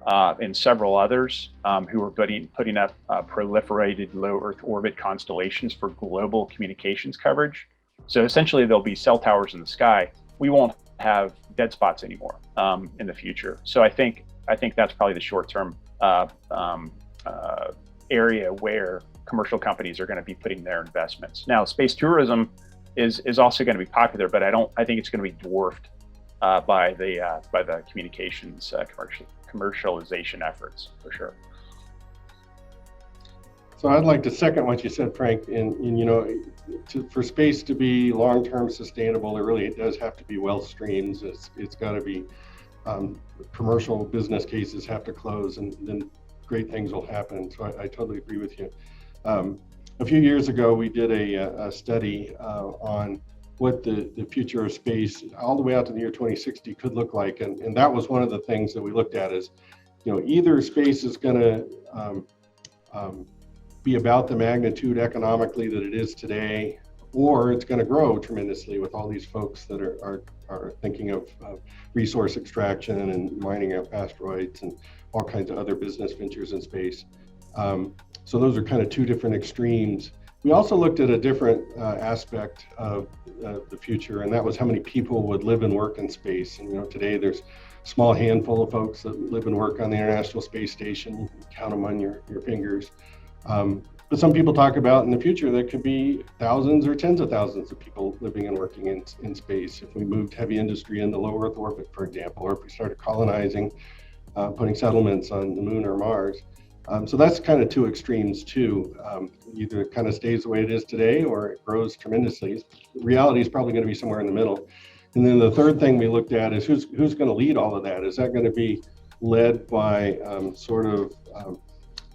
and several others who are putting up proliferated low Earth orbit constellations for global communications coverage. So essentially, there'll be cell towers in the sky. We won't have dead spots anymore in the future. So I think that's probably the short-term area where commercial companies are going to be putting their investments. Now, space tourism is also going to be popular, but I think it's going to be dwarfed by the communications commercialization efforts for sure. So I'd like to second what you said, Frank. And you know, for space to be long-term sustainable, it does have to be wealth streams. It's got to be commercial business cases have to close, and then great things will happen. So I totally agree with you. A few years ago, we did a study on what the future of space all the way out to the year 2060 could look like. And that was one of the things that we looked at is, you know, either space is going to be about the magnitude economically that it is today, or it's going to grow tremendously with all these folks that are thinking of resource extraction and mining of asteroids and all kinds of other business ventures in space. So those are kind of two different extremes. We also looked at a different aspect of the future, and that was how many people would live and work in space. And you know, today there's a small handful of folks that live and work on the International Space Station. You can count them on your fingers. But some people talk about in the future that could be thousands or tens of thousands of people living and working in space. If we moved heavy industry into low Earth orbit, for example, or if we started colonizing, putting settlements on the moon or Mars. So that's kind of two extremes too. Either it kind of stays the way it is today or it grows tremendously. Reality is probably going to be somewhere in the middle. And then the third thing we looked at is who's going to lead all of that? Is that going to be led by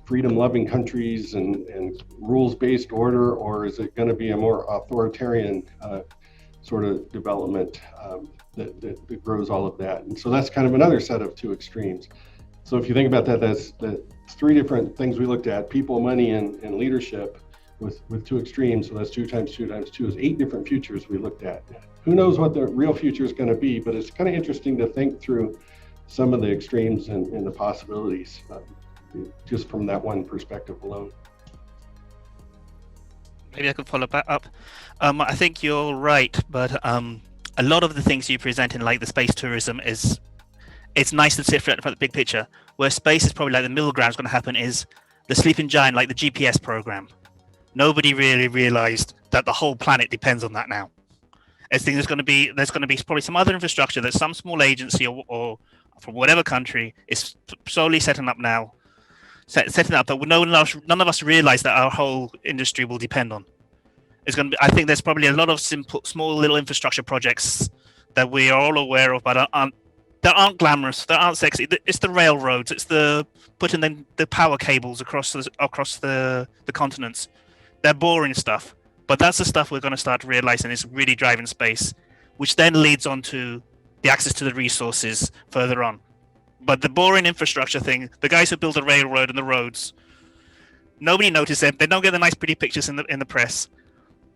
freedom-loving countries and rules-based order, or is it going to be a more authoritarian sort of development that grows all of that? And so that's kind of another set of two extremes. So if you think about that, that's three different things we looked at: people, money, and leadership, with two extremes. So that's 2 times 2 times 2 is 8 different futures we looked at. Who knows what the real future is going to be? But it's kind of interesting to think through some of the extremes and the possibilities. Just from that one perspective alone. Maybe I could follow that up. I think you're right, but a lot of the things you present in like the space tourism it's nice to sit for the big picture. Where space is probably like the middle ground is going to happen is the sleeping giant, like the GPS program. Nobody really realized that the whole planet depends on that now. I think there's going to be probably some other infrastructure that some small agency or from whatever country is solely setting up now. Setting up that none of us realize that our whole industry will depend on. It's going to be. I think there's probably a lot of simple, small little infrastructure projects that we are all aware of, but that aren't glamorous, that aren't sexy. It's the railroads. It's the putting the power cables across the continents. They're boring stuff, but that's the stuff we're going to start realizing is really driving space, which then leads on to the access to the resources further on. But the boring infrastructure thing, the guys who build the railroad and the roads, nobody noticed them. They don't get the nice, pretty pictures in the press.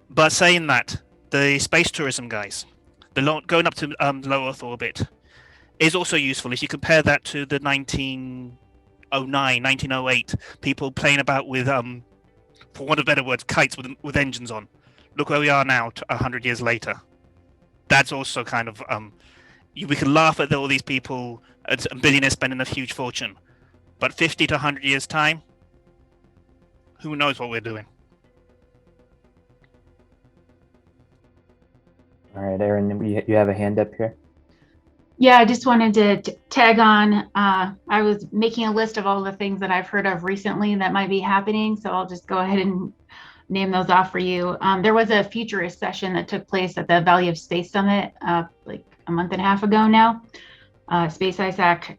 But saying that, the space tourism guys, going up to low Earth orbit, is also useful. If you compare that to the 1909, 1908, people playing about with, for want of better words, kites with engines on. Look where we are now, 100 years later. That's also kind of we can laugh at all these people, billionaires spending a huge fortune, but 50 to 100 years time, who knows what we're doing? All right, Aaron, you have a hand up here. Yeah, I just wanted to tag on. I was making a list of all the things that I've heard of recently that might be happening, so I'll just go ahead and name those off for you. There was a futurist session that took place at the Valley of Space Summit like a month and a half ago now. Space ISAC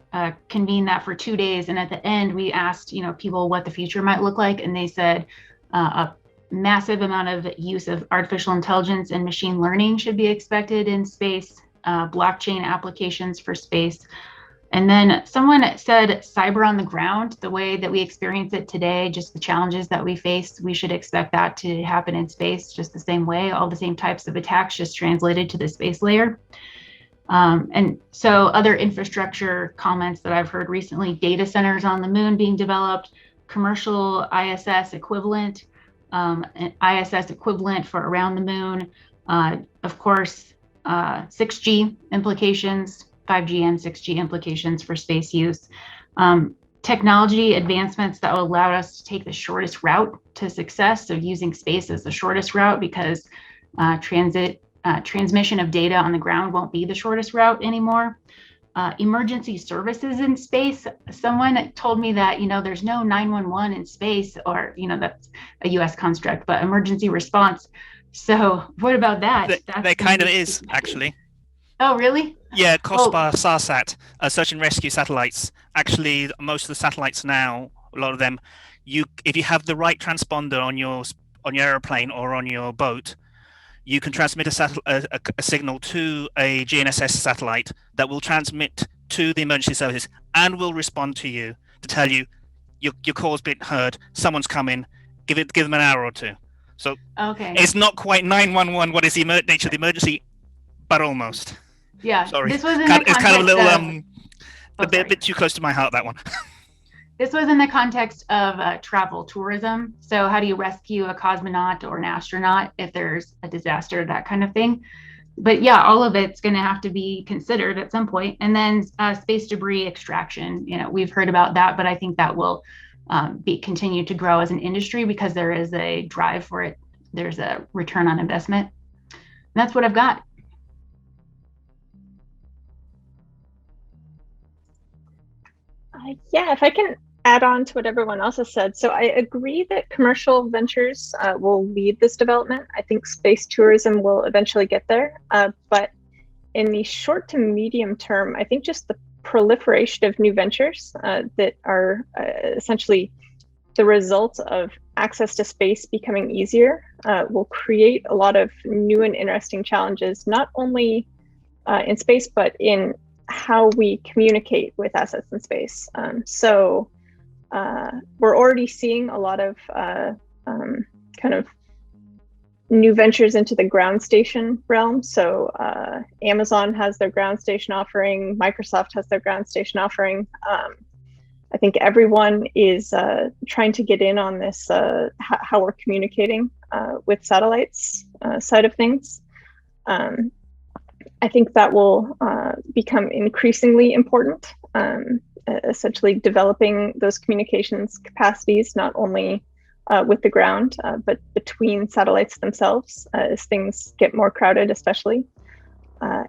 convened that for 2 days, and at the end we asked people what the future might look like, and they said a massive amount of use of artificial intelligence and machine learning should be expected in space, blockchain applications for space. And then someone said cyber on the ground, the way that we experience it today, just the challenges that we face, we should expect that to happen in space just the same way, all the same types of attacks just translated to the space layer. And so other infrastructure comments that I've heard recently, data centers on the moon being developed, commercial ISS equivalent, an ISS equivalent for around the moon, of course, 6G implications, 5G and 6G implications for space use, technology advancements that will allow us to take the shortest route to success. So using space as the shortest route because transmission of data on the ground won't be the shortest route anymore. emergency services in space. Someone told me that, there's no 911 in space, or, that's a US construct, but emergency response. So what about that? There kind of is, actually. Oh, really? Yeah, COSPA, SARSAT, search and rescue satellites. Actually, most of the satellites now, a lot of them, if you have the right transponder on your airplane or on your boat, you can transmit a signal to a GNSS satellite that will transmit to the emergency services and will respond to you to tell you your call's been heard, someone's coming, give them an hour or two. So okay, it's not quite 911, what is the nature of the emergency, but almost. Yeah, Sorry. This was in the context it's kind of a little of, a bit too close to my heart, that one. This was in the context of travel tourism. So how do you rescue a cosmonaut or an astronaut if there's a disaster, that kind of thing. But yeah, all of it's going to have to be considered at some point. And then space debris extraction, we've heard about that, but I think that will continue to grow as an industry because there is a drive for it. There's a return on investment. And that's what I've got. Yeah, if I can add on to what everyone else has said. So I agree that commercial ventures will lead this development. I think space tourism will eventually get there. But in the short to medium term, I think just the proliferation of new ventures that are essentially the result of access to space becoming easier will create a lot of new and interesting challenges, not only in space, but in how we communicate with assets in space. So we're already seeing a lot of kind of new ventures into the ground station realm. So Amazon has their ground station offering, Microsoft has their ground station offering. I think everyone is trying to get in on this, how we're communicating with satellites side of things. I think that will become increasingly important, essentially developing those communications capacities, not only with the ground, but between satellites themselves as things get more crowded, especially.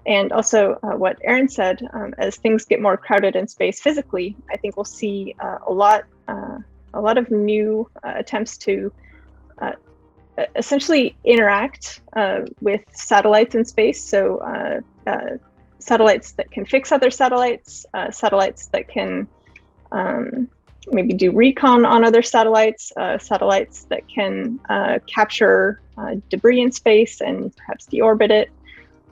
And also what Aaron said, as things get more crowded in space physically, I think we'll see a lot of new attempts to essentially interact with satellites in space. So satellites that can fix other satellites, satellites that can maybe do recon on other satellites, satellites that can capture debris in space and perhaps deorbit it.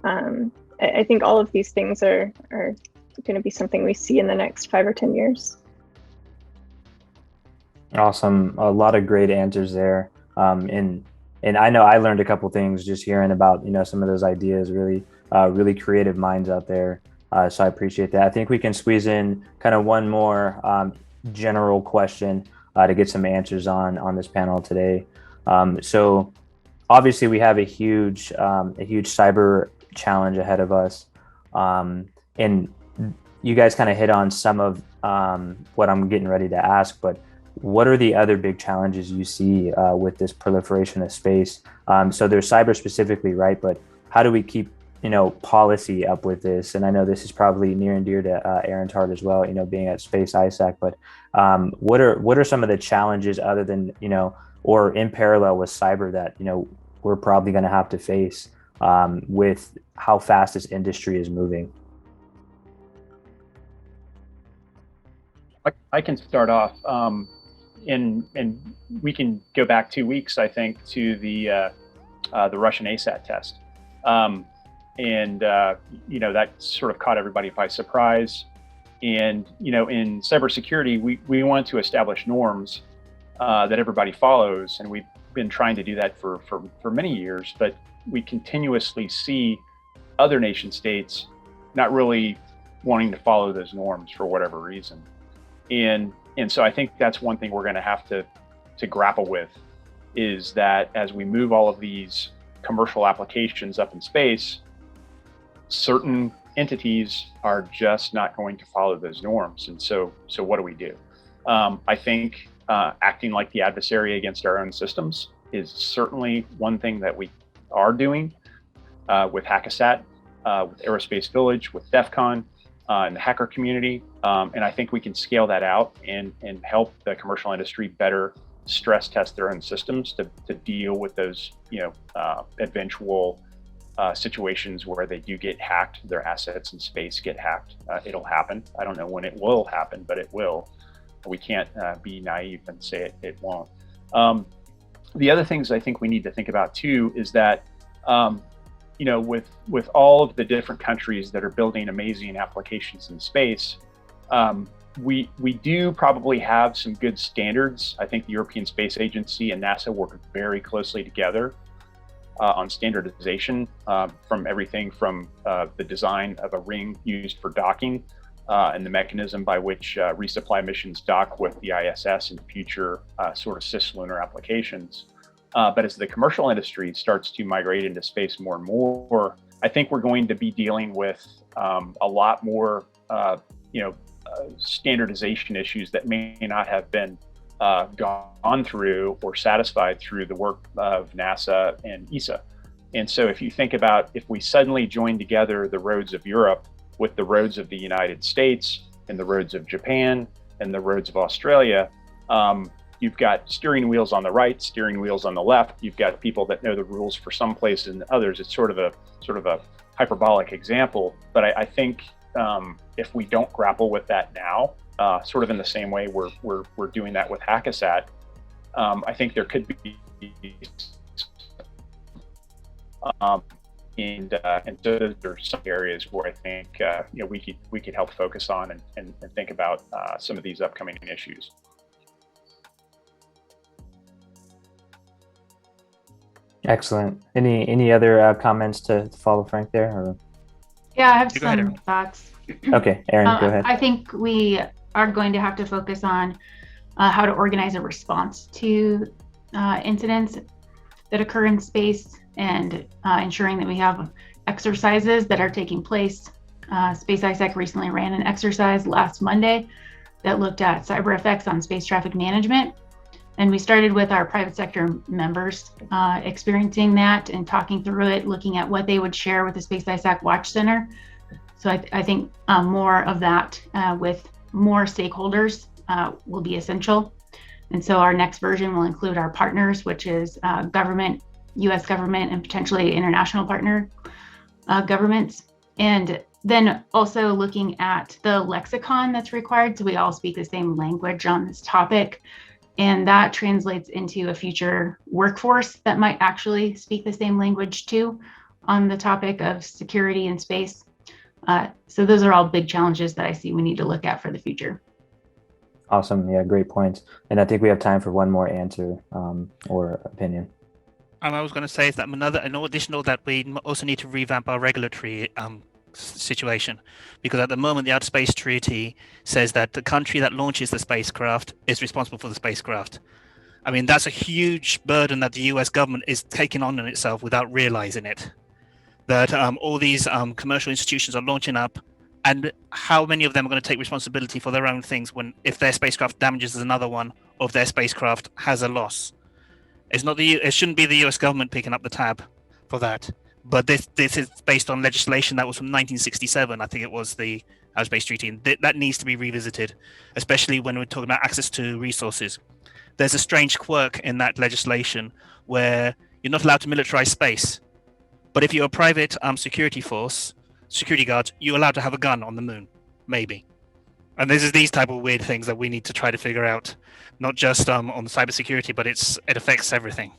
I think all of these things are going to be something we see in the next 5 or 10 years. Awesome. A lot of great answers there. And I know I learned a couple things just hearing about, some of those ideas, really creative minds out there. So I appreciate that. I think we can squeeze in kind of one more general question to get some answers on this panel today. So obviously we have a huge cyber challenge ahead of us. And you guys kind of hit on some of what I'm getting ready to ask, but what are the other big challenges you see with this proliferation of space? So there's cyber specifically, right? But how do we keep, policy up with this? And I know this is probably near and dear to Aaron's heart as well, being at Space ISAC, but what are some of the challenges other than, or in parallel with cyber that, we're probably going to have to face with how fast this industry is moving? I can start off. And we can go back 2 weeks, I think, to the Russian ASAT test, that sort of caught everybody by surprise. And in cybersecurity, we want to establish norms that everybody follows, and we've been trying to do that for many years. But we continuously see other nation states not really wanting to follow those norms for whatever reason, and so I think that's one thing we're going to have to grapple with, is that as we move all of these commercial applications up in space, certain entities are just not going to follow those norms. And so what do we do? I think acting like the adversary against our own systems is certainly one thing that we are doing with Hackasat, with Aerospace Village, with DEF CON. in the hacker community. And I think we can scale that out and help the commercial industry better stress test their own systems to deal with those, eventual situations where they do get hacked, their assets in space get hacked. It'll happen. I don't know when it will happen, but it will. We can't be naive and say it won't. The other things I think we need to think about too is that, with all of the different countries that are building amazing applications in space, we do probably have some good standards. I think the European Space Agency and NASA work very closely together on standardization, from everything from the design of a ring used for docking and the mechanism by which resupply missions dock with the ISS and future sort of cislunar applications. But as the commercial industry starts to migrate into space more and more, I think we're going to be dealing with a lot more, standardization issues that may not have been gone through or satisfied through the work of NASA and ESA. And so if you think about if we suddenly join together the roads of Europe with the roads of the United States and the roads of Japan and the roads of Australia, you've got steering wheels on the right, steering wheels on the left. You've got people that know the rules for some places and others. It's sort of a hyperbolic example, but I think if we don't grapple with that now, sort of in the same way we're doing that with Hackasat, I think there could be, and so those are some areas where I think we could help focus on and think about some of these upcoming issues. Excellent. Any other comments to follow Frank there? Or? Yeah, I have some thoughts. Okay, Aaron, go ahead. I think we are going to have to focus on how to organize a response to incidents that occur in space and ensuring that we have exercises that are taking place. Space ISAC recently ran an exercise last Monday that looked at cyber effects on space traffic management. And we started with our private sector members experiencing that and talking through it, looking at what they would share with the Space ISAC Watch Center. So I think more of that with more stakeholders will be essential. And so our next version will include our partners, which is government, US government, and potentially international partner governments. And then also looking at the lexicon that's required so we all speak the same language on this topic. And that translates into a future workforce that might actually speak the same language too on the topic of security in space. So those are all big challenges that I see we need to look at for the future. Awesome. Yeah, great points. And I think we have time for one more answer or opinion. I was going to say is that an additional that we also need to revamp our regulatory situation, because at the moment the Outer Space Treaty says that the country that launches the spacecraft is responsible for the spacecraft. I mean, that's a huge burden that the US government is taking on itself without realizing it. That all these commercial institutions are launching up, and how many of them are going to take responsibility for their own things if their spacecraft damages another one or if their spacecraft has a loss? It shouldn't be the US government picking up the tab for that. But this is based on legislation that was from 1967. I think it was the Outer Space Treaty, and that needs to be revisited, especially when we're talking about access to resources. There's a strange quirk in that legislation where you're not allowed to militarize space, but if you're a private security guard, you're allowed to have a gun on the moon, maybe. And there's these type of weird things that we need to try to figure out, not just on cybersecurity, but it affects everything.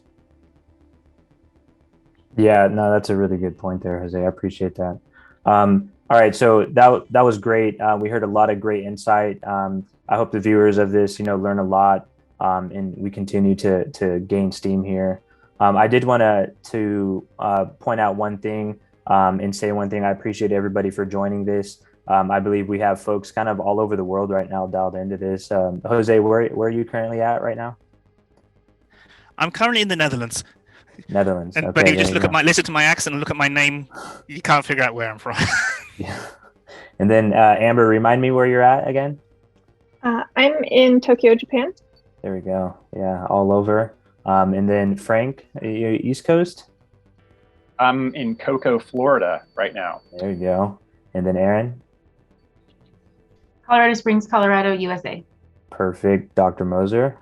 Yeah, no, that's a really good point there, Jose. I appreciate that. All right, so that was great. We heard a lot of great insight. I hope the viewers of this, learn a lot, and we continue to gain steam here. I did want to point out one thing and say one thing. I appreciate everybody for joining this. I believe we have folks kind of all over the world right now dialed into this. Jose, where are you currently at right now? I'm currently in the Netherlands. Netherlands. And, okay, but you just listen to my accent and look at my name, you can't figure out where I'm from. Yeah. And then Amber, remind me where you're at again. I'm in Tokyo, Japan. There we go. Yeah, all over. And then Frank, are you East Coast? I'm in Cocoa, Florida right now. There you go. And then Aaron? Colorado Springs, Colorado, USA. Perfect. Dr. Moser?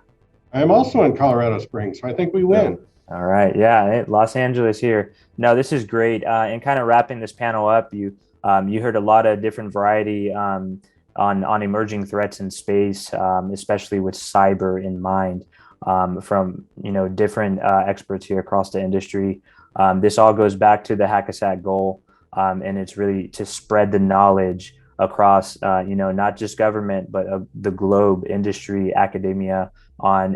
I'm also in Colorado Springs, so I think we win. All right. Yeah, Los Angeles here. No, this is great. And kind of wrapping this panel up, you heard a lot of different variety on emerging threats in space, especially with cyber in mind, from different experts here across the industry. This all goes back to the Hackasat goal, and it's really to spread the knowledge across not just government but the globe, industry, academia, on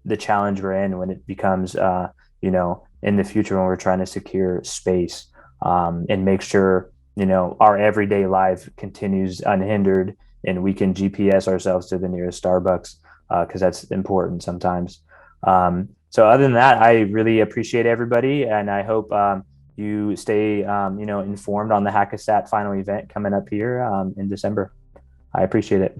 the challenge we're in when it becomes in the future when we're trying to secure space, and make sure our everyday life continues unhindered and we can GPS ourselves to the nearest Starbucks, because that's important sometimes. So other than that, I really appreciate everybody, and I hope you stay informed on the Hackasat final event coming up here in December. I appreciate it.